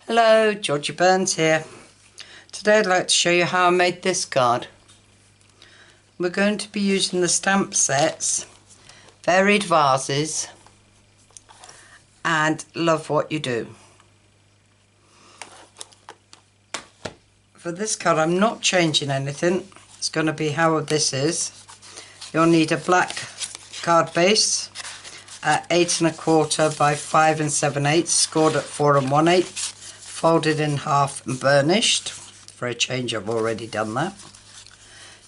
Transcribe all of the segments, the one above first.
Hello, Georgie Burns here. Today I'd like to show you how I made this card. We're going to be using the stamp sets, Varied Vases and Love What You Do. For this card I'm not changing anything. It's going to be how this is. You'll need a black card base at 8 1/4 by 5 7/8, scored at 4 1/8, folded in half and burnished. For a change, I've already done that.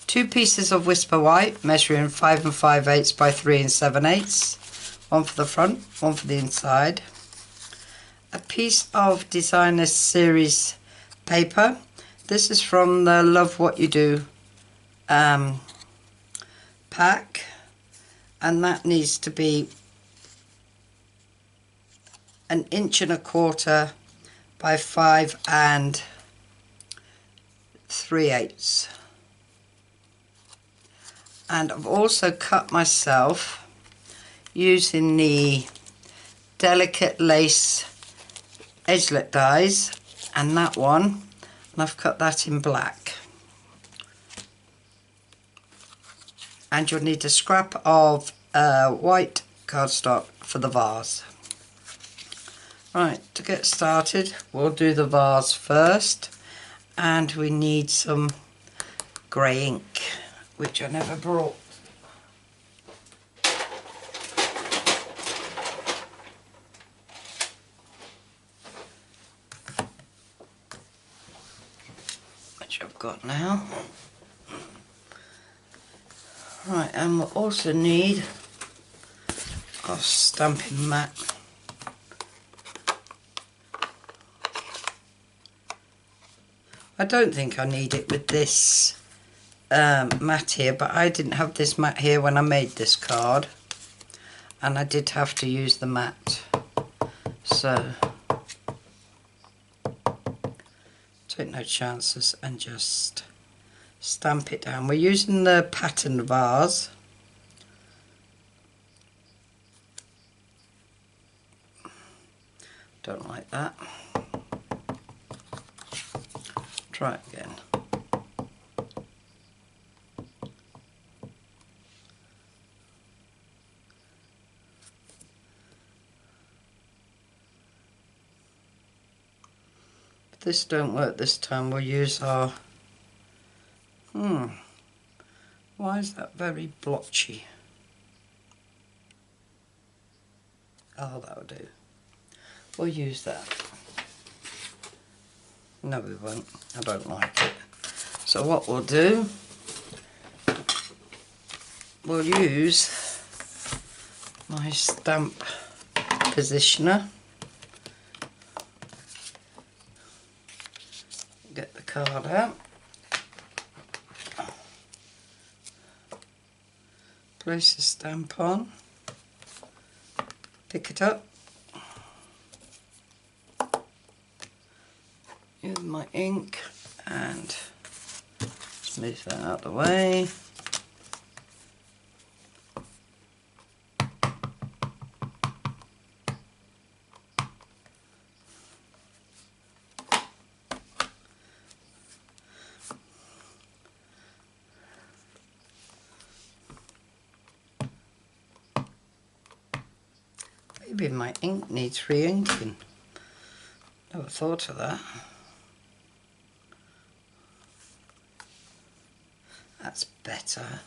2 pieces of Whisper White, measuring 5 5/8 by 3 7/8, one for the front, one for the inside. A piece of Designer Series paper. This is from the Love What You Do pack, and that needs to be 1 1/4 by 5 3/8. And I've also cut myself using the delicate lace edgelet dies, and that one, and I've cut that in black. And you'll need a scrap of white cardstock for the vase. Right, to get started, we'll do the vase first, and we need some grey ink, which I never brought. Which I've got now. Right, and we'll also need our stamping mat. I don't think I need it with this mat here, but I didn't have this mat here when I made this card, and I did have to use the mat, so take no chances and just stamp it down. We're using the pattern vase. Don't like that. Try it again. If this don't work this time, we'll use our why is that very blotchy? Oh, that'll do. We'll use that. No, we won't. I don't like it. So what we'll do, we'll use my stamp positioner. Get the card out. Place the stamp on. Pick it up. Use my ink and just move that out of the way. Maybe my ink needs re-inking. Never thought of that. That's better.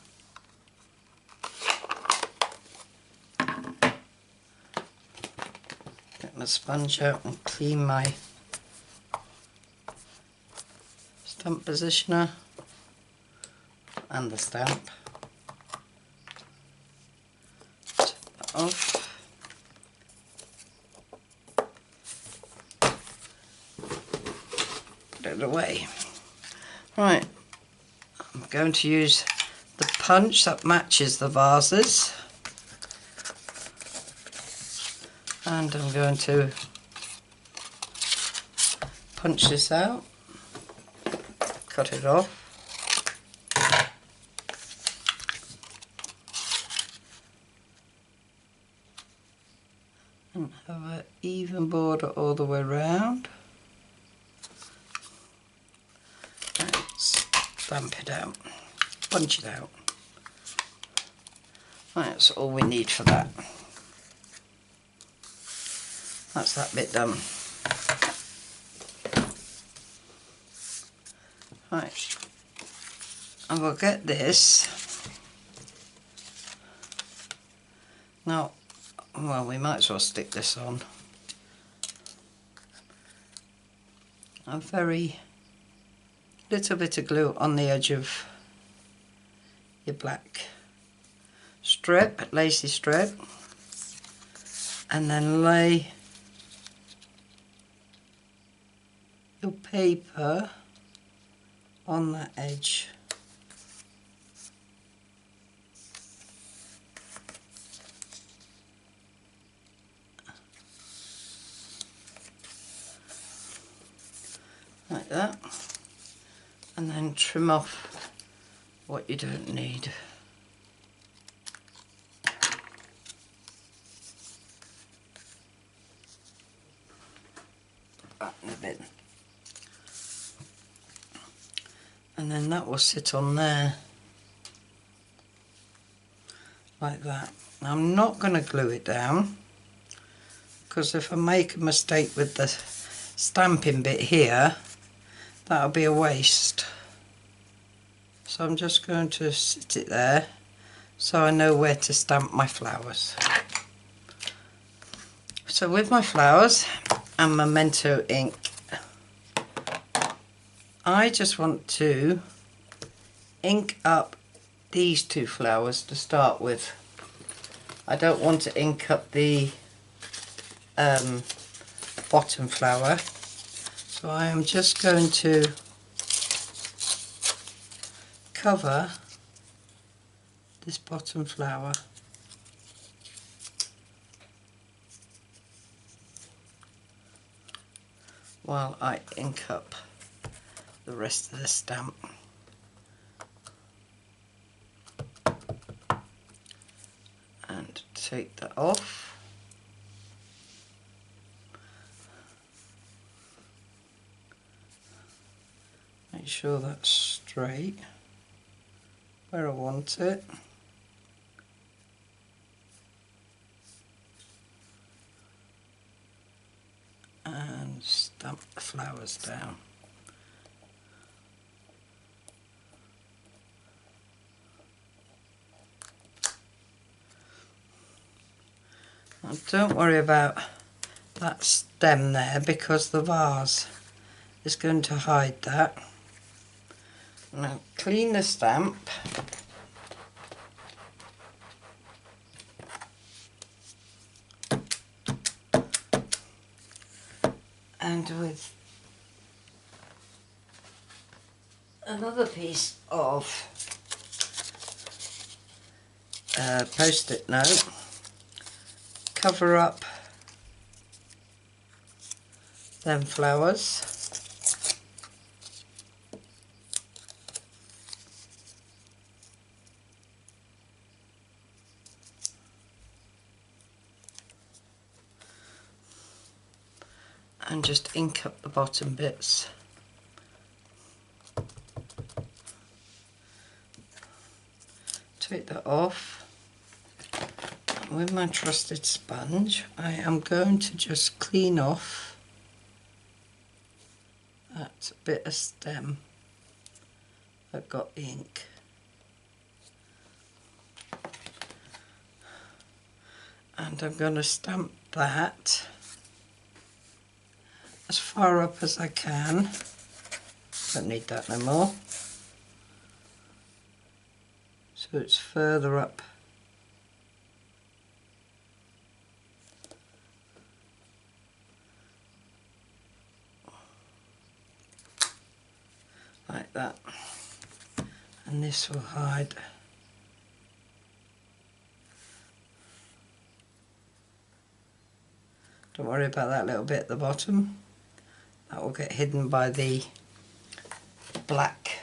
Get my sponge out and clean my stamp positioner and the stamp. Take that off. Put it away. Right. I'm going to use the punch that matches the vases, and I'm going to punch this out, cut it off, and have an even border all the way around. stamp it out, punch it out. That's all we need for that. That's that bit done. Right, and we'll get this. Now, well, we might as well stick this on. A very little bit of glue on the edge of your black strip, lacy strip, and then lay your paper on that edge. Like that, and then trim off what you don't need. That in a bit. And then that will sit on there like that. Now I'm not going to glue it down, because if I make a mistake with the stamping bit here, that'll be a waste. So I'm just going to sit it there so I know where to stamp my flowers. So with my flowers and Memento ink, I just want to ink up these two flowers to start with. I don't want to ink up the bottom flower, so I am just going to cover this bottom flower while I ink up the rest of the stamp. And take that off. Make sure that's straight where I want it. And stamp the flowers down. Now don't worry about that stem there, because the vase is going to hide that. Now clean the stamp. And with another piece of post-it note, cover up them flowers. And just ink up the bottom bits. Take that off. And with my trusted sponge, I am going to just clean off that bit of stem that got ink. And I'm going to stamp that as far up as I can. Don't need that no more. So it's further up. Like that. And this will hide. Don't worry about that little bit at the bottom. That will get hidden by the black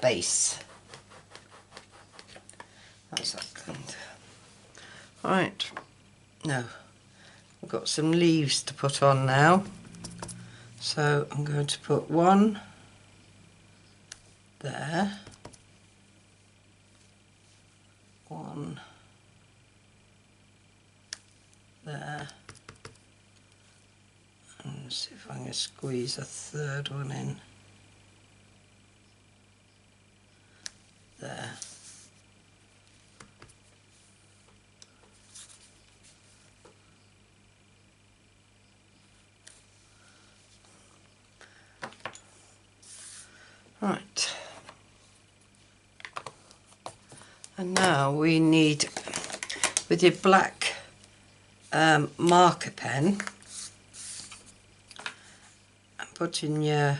base. That's that cleaned. Right, now I've got some leaves to put on now. So I'm going to put 1, there. One there. And see if I can squeeze a third one in. There. Right. And now we need, with your black marker pen, and putting your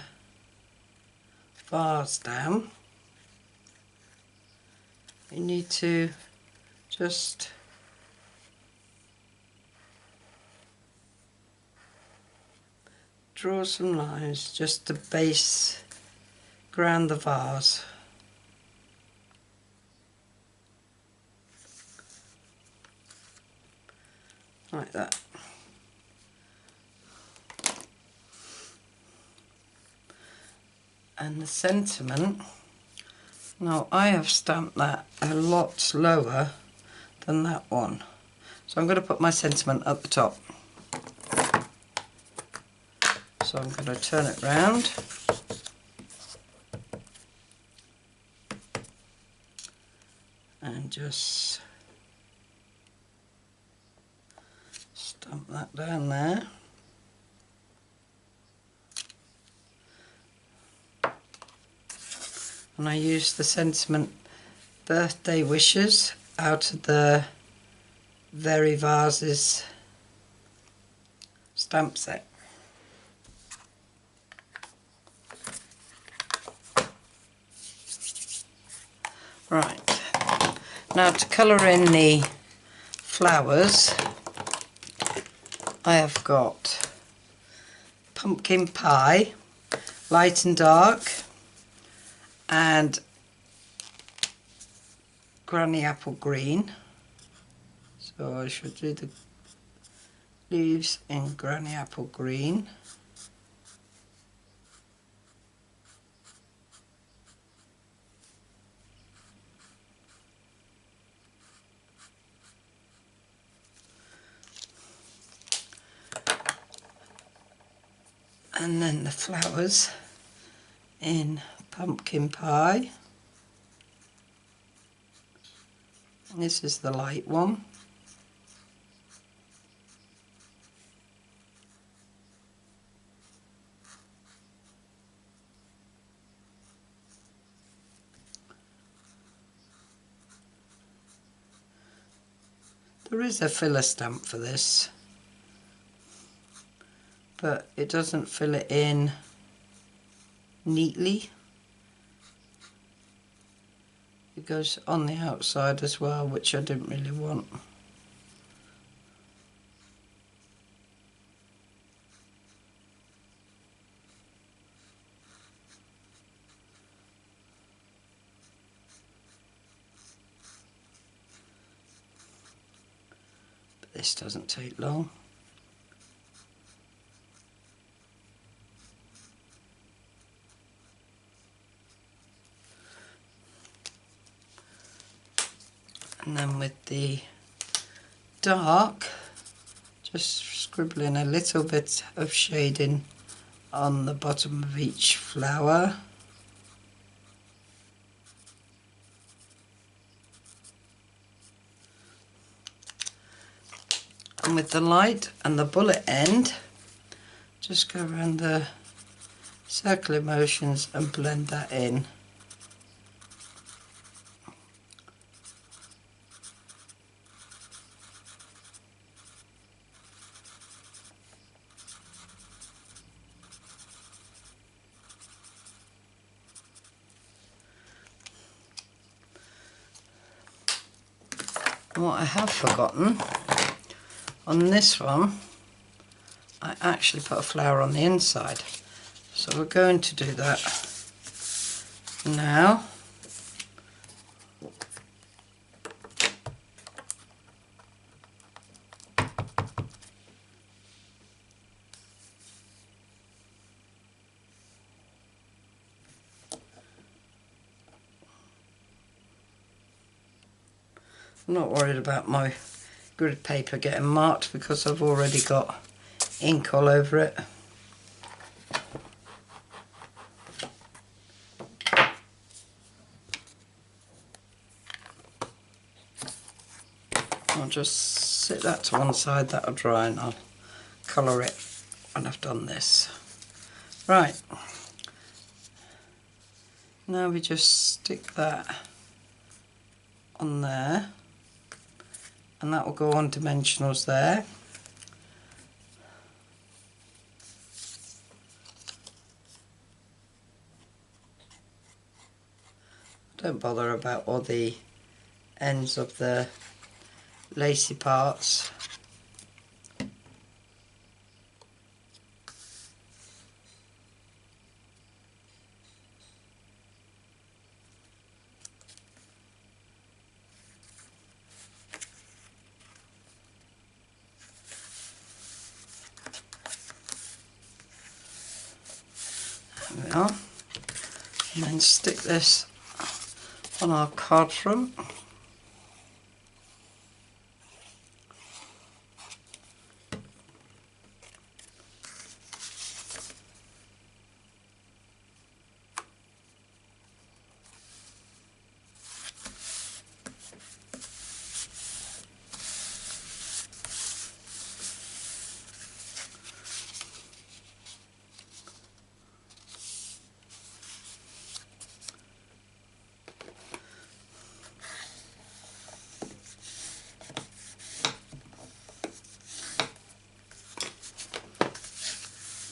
vase down, you need to just draw some lines just to base ground the vase. Like that. And the sentiment, now I have stamped that a lot lower than that one. So I'm going to put my sentiment at the top. So I'm going to turn it round. And just stamp that down there. And I use the sentiment birthday wishes out of the Very Vases stamp set. Right, now to colour in the flowers, I have got pumpkin pie, light and dark, and granny apple green. So I should do the leaves in granny apple green. And then the flowers in pumpkin pie. This is the light one. There is a filler stamp for this, but it doesn't fill it in neatly. It goes on the outside as well, which I didn't really want. But this doesn't take long. And then with the dark, just scribbling a little bit of shading on the bottom of each flower. And with the light and the bullet end, just go around the circular motions and blend that in. What I have forgotten, on this one, I actually put a flower on the inside. So we're going to do that now. I'm not worried about my grid paper getting marked because I've already got ink all over it. I'll just sit that to one side, that'll dry, and I'll colour it when I've done this. Right, now we just stick that on there, and that will go on dimensionals there. Don't bother about all the ends of the lacy parts. There we are. And then stick this on our card front.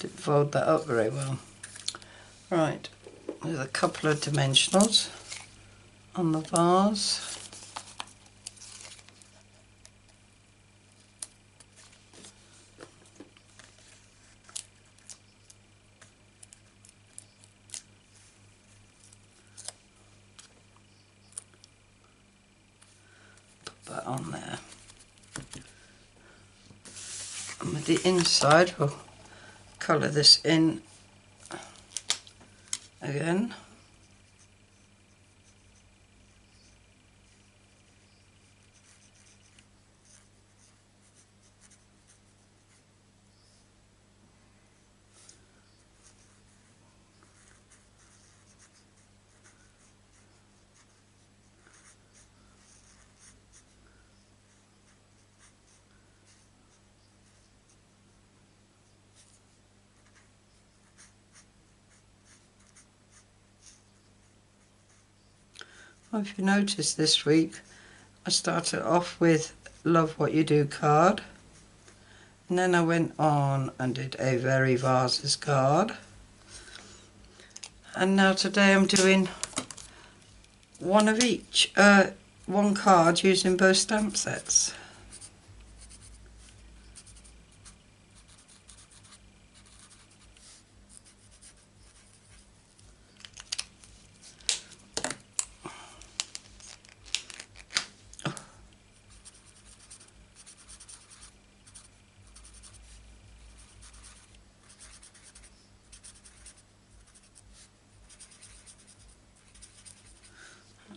Didn't fold that up very well. Right, there's a couple of dimensionals on the vase. Put that on there. And with the inside, we'll colour this in again. Well, if you notice this week, I started off with Love What You Do card, and then I went on and did a Very Vases card, and now today I'm doing one of each, one card using both stamp sets.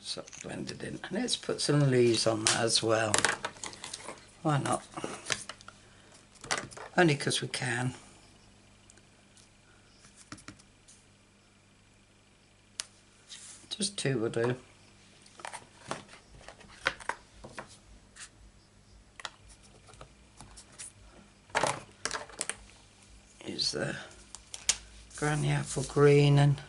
So blended in, and let's put some leaves on that as well. Why not? Only because we can. Just two will do. Use the Granny Apple Green and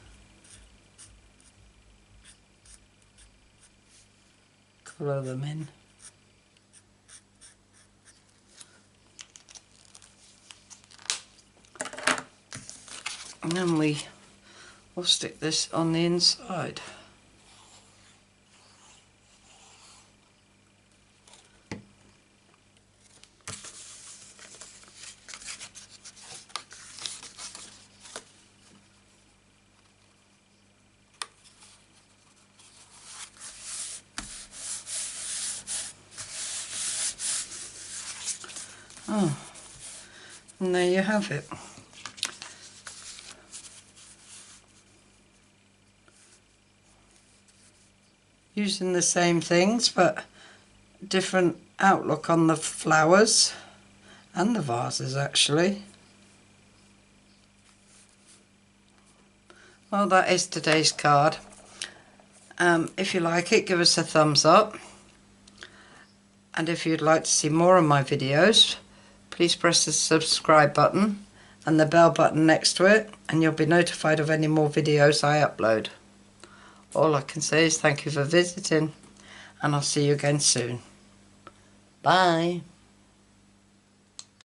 colour them in. And then we'll stick this on the inside. Oh, and there you have it. Using the same things, but different outlook on the flowers and the vases actually. Well, that is today's card. If you like it, give us a thumbs up, and if you'd like to see more of my videos, please press the subscribe button and the bell button next to it, and you'll be notified of any more videos I upload. All I can say is thank you for visiting, and I'll see you again soon. Bye.